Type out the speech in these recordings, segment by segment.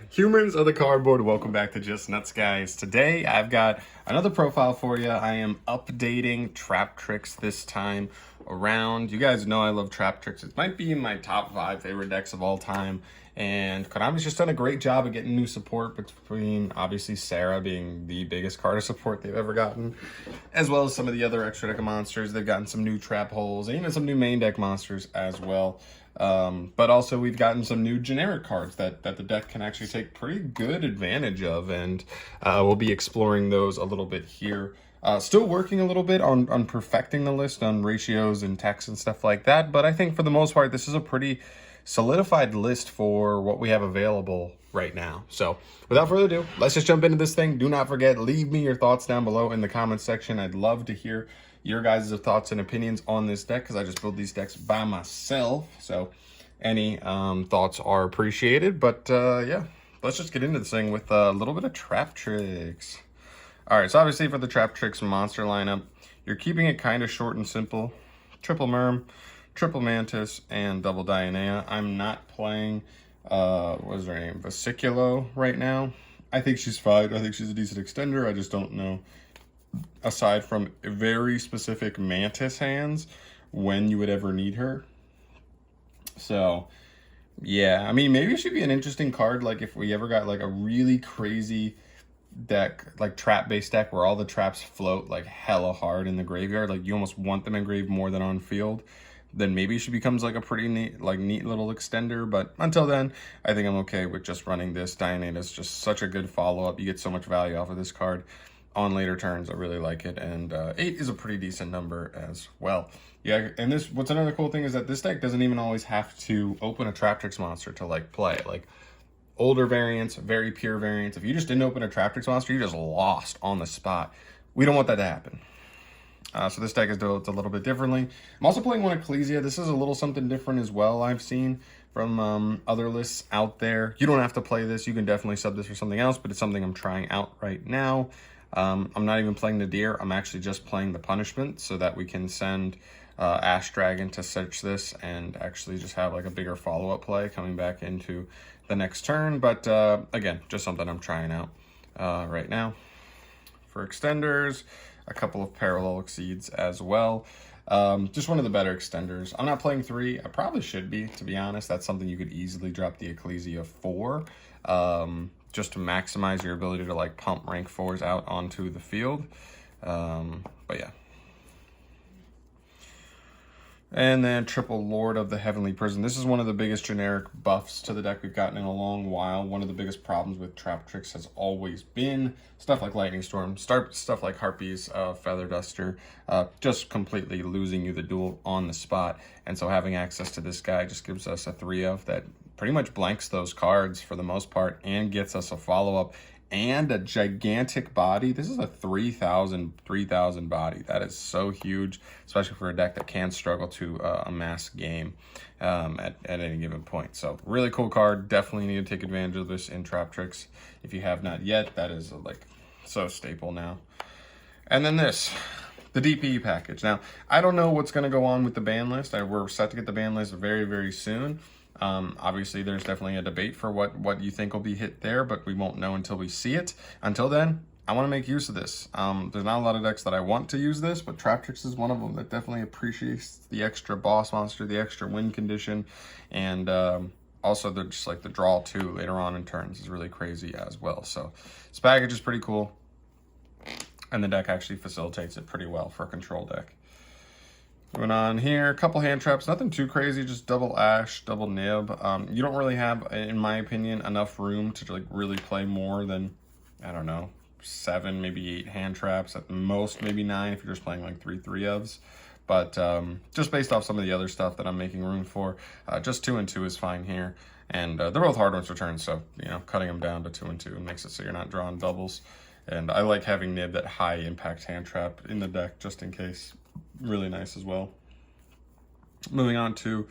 Humans of the cardboard, welcome back to Just Nuts, guys. Today I've got another profile for you. I am updating TRAPTRIX this time around. You guys know I love TRAPTRIX. It might be in my top 5 favorite decks of all time. And Konami's just done a great job of getting new support between, obviously, Sarah being the biggest card of support they've ever gotten, as well as some of the other extra deck of monsters. They've gotten some new trap holes, and even some new main deck monsters as well. But also we've gotten some new generic cards that the deck can actually take pretty good advantage of, and we'll be exploring those a little bit here. Still working a little bit on perfecting the list on ratios and text and stuff like that, but I think for the most part this is a pretty solidified list for what we have available right now. So without further ado, let's just jump into this thing. Do not forget, leave me your thoughts down below in the comments section. I'd love to hear your guys' thoughts and opinions on this deck, because I just build these decks by myself. So any thoughts are appreciated. But yeah, let's just get into this thing with a little bit of TRAPTRIX. All right, so obviously for the TRAPTRIX monster lineup, you're keeping it kind of short and simple. Triple Merm, Triple Mantis, and Double Dionea. I'm not playing, what is her name, Vesiculo right now. I think she's fine. I think she's a decent extender. I just don't know, aside from very specific Mantis hands, when you would ever need her. So, yeah, I mean, maybe it should be an interesting card, like if we ever got like a really crazy deck, like trap-based deck, where all the traps float like hella hard in the graveyard, like you almost want them engraved more than on field. Then maybe she becomes like a pretty neat little extender. But until then, I think I'm okay with just running this. Dionea is just such a good follow-up. You get so much value off of this card on later turns. I really like it, and 8 is a pretty decent number as well. Yeah, and this, what's another cool thing is that this deck doesn't even always have to open a TRAPTRIX monster to like play. Like older variants, very pure variants, if you just didn't open a TRAPTRIX monster, you just lost on the spot. We don't want that to happen. So this deck is built a little bit differently. I'm also playing one Ecclesia. This is a little something different as well, I've seen from other lists out there. You don't have to play this. You can definitely sub this for something else, but it's something I'm trying out right now. I'm not even playing the Deer. I'm actually just playing the Punishment so that we can send Ash Dragon to search this and actually just have like a bigger follow-up play coming back into the next turn. But again, just something I'm trying out right now. For extenders, a couple of Parallel Exceeds as well. Just one of the better extenders. I'm not playing 3. I probably should be, to be honest. That's something you could easily drop the Ecclesia for, just to maximize your ability to like pump rank 4s out onto the field. But yeah. And then Triple Lord of the Heavenly Prison. This is one of the biggest generic buffs to the deck we've gotten in a long while. One of the biggest problems with TRAPTRIX has always been stuff like Lightning Storm, stuff like Harpies, Feather Duster, just completely losing you the duel on the spot. And so having access to this guy just gives us a 3-of that pretty much blanks those cards for the most part and gets us a follow-up and a gigantic body. This is a 3,000 body. That is so huge, especially for a deck that can struggle to amass game at any given point. So really cool card. Definitely need to take advantage of this in TRAPTRIX if you have not yet. That is like so staple now. And then this, the DPE package. Now, I don't know what's going to go on with the ban list. We're set to get the ban list very, very soon. Obviously, there's definitely a debate for what you think will be hit there, but we won't know until we see it. Until then, I want to make use of this. There's not a lot of decks that I want to use this, but TRAPTRIX is one of them that definitely appreciates the extra boss monster, the extra win condition, and also just like the draw too later on in turns is really crazy as well. So this package is pretty cool, and the deck actually facilitates it pretty well for a control deck. Moving on here, a couple hand traps, nothing too crazy, just double Ash, double Nib. You don't really have, in my opinion, enough room to like really play more than, I don't know, 7, maybe 8 hand traps, at most maybe 9 if you're just playing like 3/3-ofs. But just based off some of the other stuff that I'm making room for, just 2 and 2 is fine here. And they're both hard ones to return, so you know, cutting them down to 2 and 2 makes it so you're not drawing doubles. And I like having Nib, that high impact hand trap, in the deck just in case. Really nice as well. Moving on to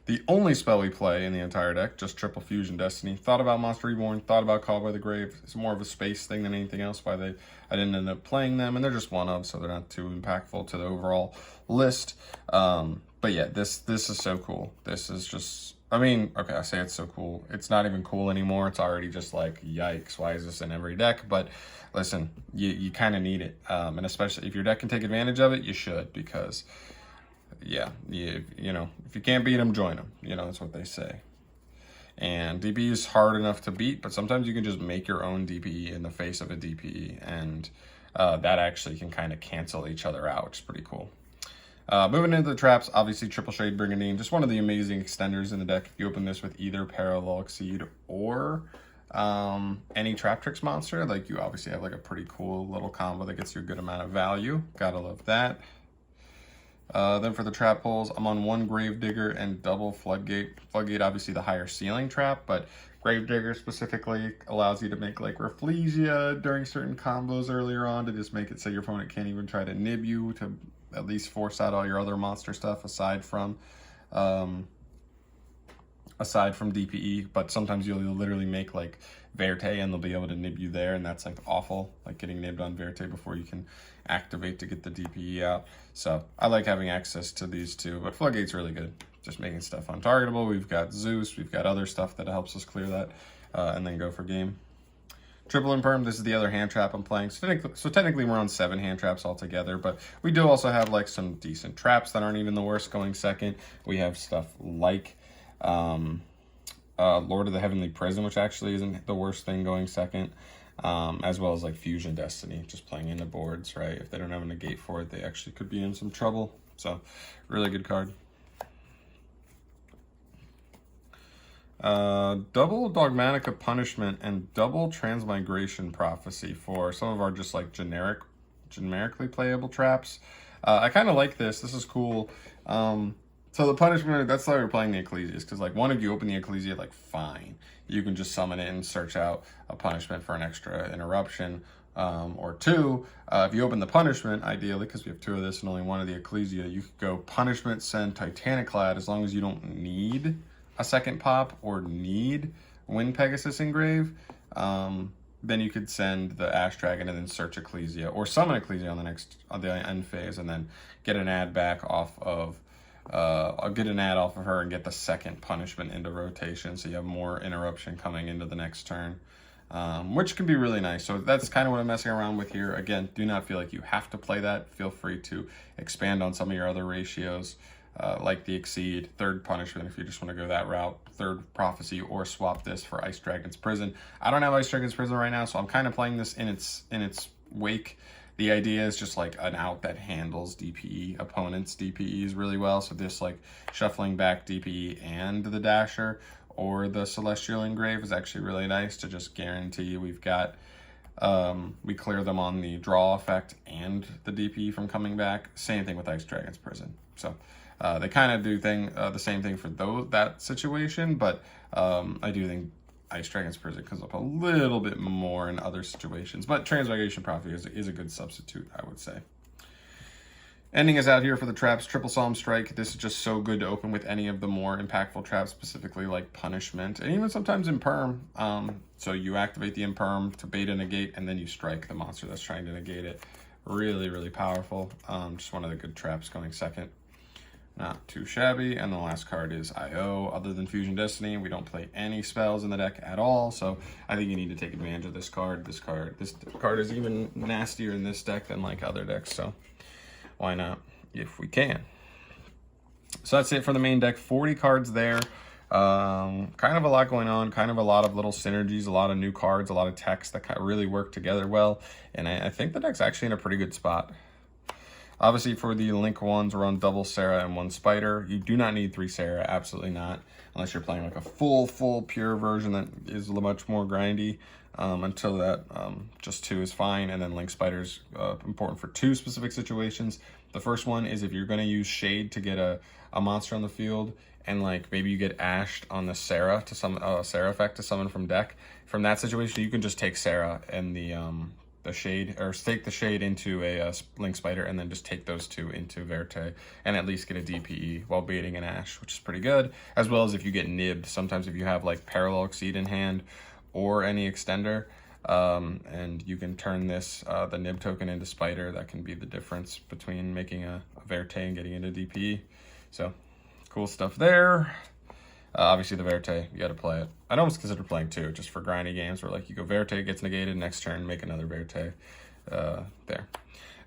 the only spell we play in the entire deck, just Triple Fusion Destiny. Thought about Monster Reborn, thought about Call by the Grave. It's more of a space thing than anything else, why I didn't end up playing them, and they're just 1-of, so they're not too impactful to the overall list. But yeah, this is so cool. This is just I mean, okay, I say it's so cool. It's not even cool anymore. It's already just like, yikes, why is this in every deck? But listen, you kind of need it. And especially if your deck can take advantage of it, you should, because, yeah, you know, if you can't beat them, join them. You know, that's what they say. And DPE is hard enough to beat, but sometimes you can just make your own DPE in the face of a DPE, and that actually can kind of cancel each other out, which is pretty cool. Moving into the traps, obviously Triple Shade Brigandine, just one of the amazing extenders in the deck. If you open this with either Parallel Exceed or any TRAPTRIX monster, like you obviously have like a pretty cool little combo that gets you a good amount of value. Gotta love that. Then for the trap holes, I'm on one Gravedigger and double Floodgate. Floodgate, obviously the higher ceiling trap, but Gravedigger specifically allows you to make like Rafflesia during certain combos earlier on to just make it so your opponent can't even try to nib you, to at least force out all your other monster stuff aside from DPE. But sometimes you'll literally make like Verte and they'll be able to nib you there, and that's like awful, like getting nibbed on Verte before you can activate to get the DPE out. So I like having access to these two, but Floodgate's really good, just making stuff untargetable. We've got Zeus, we've got other stuff that helps us clear that and then go for game. Triple Imperm, this is the other hand trap I'm playing. So technically we're on 7 hand traps altogether, but we do also have like some decent traps that aren't even the worst going second. We have stuff like Lord of the Heavenly Prison, which actually isn't the worst thing going second, as well as like Fusion Destiny, just playing into boards, right? If they don't have a negate for it, they actually could be in some trouble. So really good card. Double Dogmatica Punishment and double Transmigration Prophecy for some of our just like generically playable traps. I kind of like this. This is cool. So the punishment, that's why we're playing the Ecclesias, because like one, if you open the Ecclesia, like fine, you can just summon it and search out a punishment for an extra interruption. Or two, if you open the punishment, ideally, because we have 2 of this and only 1 of the Ecclesia, you could go punishment, send Titaniclad, as long as you don't need a second pop or need Wind Pegasus Engrave, then you could send the Ash Dragon and then search Ecclesia, or summon Ecclesia on the end phase, and then get an ad back off of I'll get an ad off of her and get the second punishment into rotation, so you have more interruption coming into the next turn, which can be really nice. So that's kind of what I'm messing around with here. Again, do not feel like you have to play that. Feel free to expand on some of your other ratios, like the Exceed, 3rd punishment if you just want to go that route, 3rd prophecy, or swap this for Ice Dragon's Prison. I don't have Ice Dragon's Prison right now, so I'm kind of playing this in its wake. The idea is just like an out that handles DPE opponents' DPEs really well. So this like shuffling back DPE and the Dasher or the Celestial Engrave is actually really nice to just guarantee we've got we clear them on the draw effect and the DPE from coming back. Same thing with Ice Dragon's Prison. So they kind of do the same thing for that situation, but I do think Ice Dragon's Prison comes up a little bit more in other situations, but Transmigration Prophecy is a good substitute, I would say. Ending is out here for the traps. Triple Solemn Strike. This is just so good to open with any of the more impactful traps, specifically like Punishment, and even sometimes Imperm. So you activate the Imperm to bait a negate, and then you strike the monster that's trying to negate it. Really, really powerful. Just one of the good traps going second. Not too shabby. And the last card is IO. Other than Fusion Destiny, we don't play any spells in the deck at all, so I think you need to take advantage of this card. This card is even nastier in this deck than like other decks, so why not if we can. So that's it for the main deck. 40 cards there. Kind of a lot going on, kind of a lot of little synergies, a lot of new cards, a lot of techs that kind of really work together well, and I think the deck's actually in a pretty good spot. Obviously, for the Link ones, we're on double Sarah and 1 Spider. You do not need 3 Sarah, absolutely not, unless you're playing like a full pure version that is much more grindy. Until that, just 2 is fine, and then Link Spider's important for 2 specific situations. The first one is if you're going to use Shade to get a monster on the field, and like maybe you get ashed on the Sarah to summon Sarah effect to summon from deck. From that situation, you can just take Sarah and the Shade, or take the Shade into a Link Spider, and then just take those 2 into Verte, and at least get a DPE while baiting an Ash, which is pretty good. As well as if you get nibbed, sometimes if you have like Parallel Exceed in hand or any extender, and you can turn this the nib token into Spider, that can be the difference between making a Verte and getting into DPE. So cool stuff there. Obviously, the Verte, you got to play it. I'd almost consider playing 2, just for grindy games where like you go Verte, gets negated, next turn, make another Verte. There.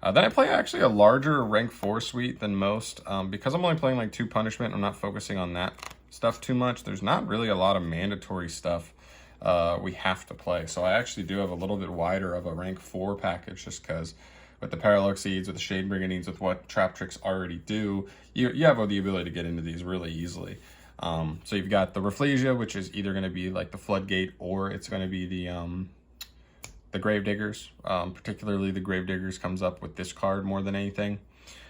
Then I play actually a larger rank 4 suite than most. Because I'm only playing like 2 punishment, I'm not focusing on that stuff too much. There's not really a lot of mandatory stuff we have to play. So I actually do have a little bit wider of a rank 4 package, just because with the Parallel Exceeds, with the Shade Brigandines, with what TRAPTRIX already do, you have the ability to get into these really easily. So you've got the Rafflesia, which is either going to be like the Floodgate, or it's going to be the Gravediggers. Particularly the Gravediggers comes up with this card more than anything.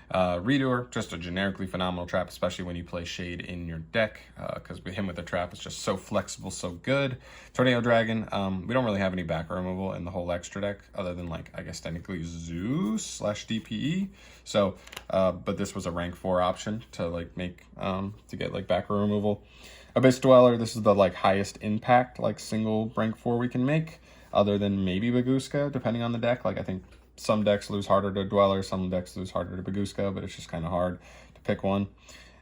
Redoer, just a generically phenomenal trap, especially when you play Shade in your deck, because with him with the trap, it's just so flexible, so good. Tornado Dragon, we don't really have any back removal in the whole extra deck, other than like, I guess technically Zeus / DPE. So, but this was a rank 4 option to like make, to get like back removal. Abyss Dweller, this is the like highest impact, like single rank 4 we can make, other than maybe Baguska, depending on the deck. Like I think some decks lose harder to Dweller, some decks lose harder to Baguska, but it's just kind of hard to pick one.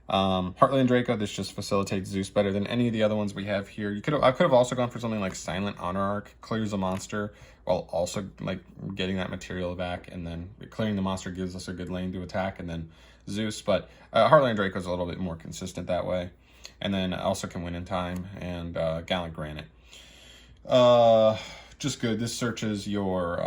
Heartland Draco, this just facilitates Zeus better than any of the other ones we have here. I could have also gone for something like Silent Honor Arc, clears a monster, while also like getting that material back, and then clearing the monster gives us a good lane to attack, and then Zeus. But Heartland Draco is a little bit more consistent that way. And then also can win in time, and Gallant Granite. Just good. This searches your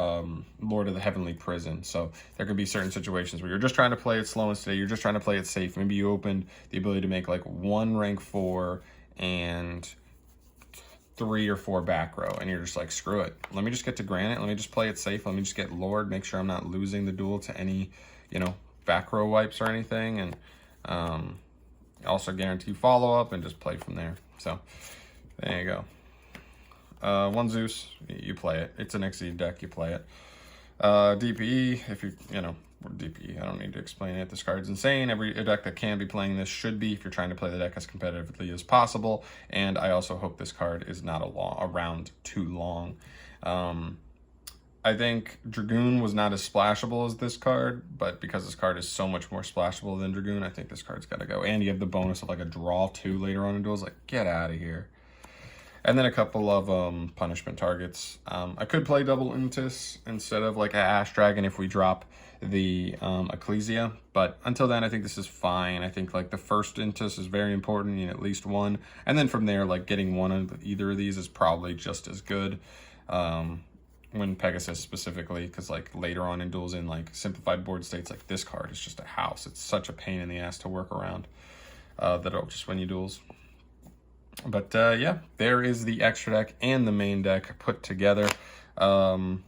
Lord of the Heavenly Prison. So there could be certain situations where you're just trying to play it slow and steady. You're just trying to play it safe. Maybe you opened the ability to make like 1 rank 4 and 3 or 4 back row, and you're just like, screw it. Let me just get to Granite. Let me just play it safe. Let me just get Lord. Make sure I'm not losing the duel to any, back row wipes or anything, and also guarantee follow up and just play from there. So there you go. 1 Zeus, you play it. It's an Exceed deck, you play it. DPE, if DPE, I don't need to explain it. This card's insane. Every deck that can be playing this should be, if you're trying to play the deck as competitively as possible. And I also hope this card is not around too long. I think Dragoon was not as splashable as this card, but because this card is so much more splashable than Dragoon, I think this card's got to go. And you have the bonus of like a draw 2 later on in duels. Like, get out of here. And then a couple of punishment targets. I could play double Intis instead of like a Ash Dragon if we drop the Ecclesia. But until then, I think this is fine. I think like the first Intis is very important. You need at least 1. And then from there, like getting 1 of either of these is probably just as good. When Pegasus specifically, because like later on in duels in like simplified board states, like this card is just a house. It's such a pain in the ass to work around that it'll just win you duels. But yeah, there is the extra deck and the main deck put together. The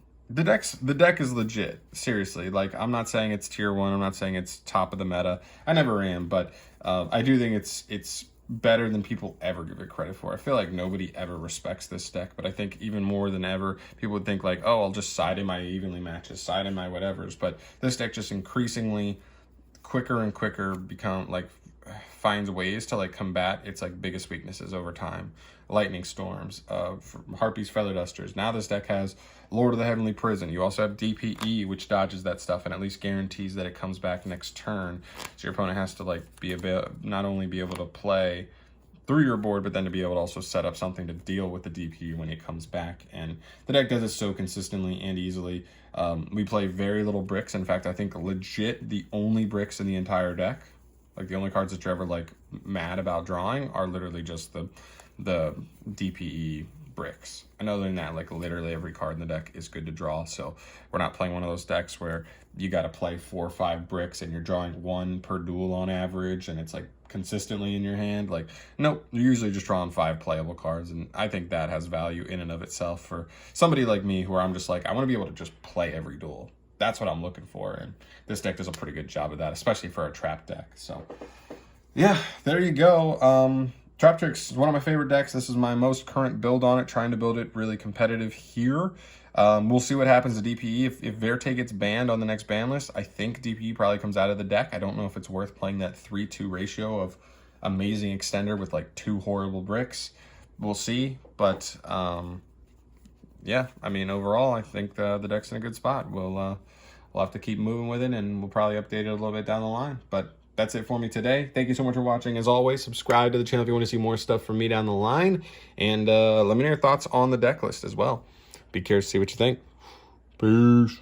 deck is legit, seriously. Like, I'm not saying it's tier 1, I'm not saying it's top of the meta. I never am, but I do think it's better than people ever give it credit for. I feel like nobody ever respects this deck, but I think even more than ever, people would think like, oh, I'll just side in my evenly matches, side in my whatevers. But this deck just increasingly quicker and quicker finds ways to like combat its like biggest weaknesses over time. Lightning Storms, Harpy's Feather Dusters. Now this deck has Lord of the Heavenly Prison. You also have DPE, which dodges that stuff and at least guarantees that it comes back next turn. So your opponent has to like not only be able to play through your board, but then to be able to also set up something to deal with the DPE when it comes back. And the deck does it so consistently and easily. We play very little bricks. In fact, I think legit the only bricks in the entire deck, like the only cards that you're ever like mad about drawing, are literally just the DPE bricks. And other than that, like literally every card in the deck is good to draw. So we're not playing one of those decks where you got to play 4 or 5 bricks and you're drawing 1 per duel on average, and it's like consistently in your hand. Like, nope, you're usually just drawing 5 playable cards, and I think that has value in and of itself for somebody like me, where I'm just like, I want to be able to just play every duel. That's what I'm looking for, and this deck does a pretty good job of that, especially for a trap deck. So yeah, there you go. TRAPTRIX is one of my favorite decks. This is my most current build on it, trying to build it really competitive here. We'll see what happens to DPE. If Verte gets banned on the next ban list, I think DPE probably comes out of the deck. I don't know if it's worth playing that 3-2 ratio of amazing extender with like 2 horrible bricks. We'll see, but yeah, I mean, overall, I think the deck's in a good spot. We'll have to keep moving with it, and we'll probably update it a little bit down the line. But that's it for me today. Thank you so much for watching. As always, subscribe to the channel if you want to see more stuff from me down the line. And let me know your thoughts on the deck list as well. Be curious to see what you think. Peace.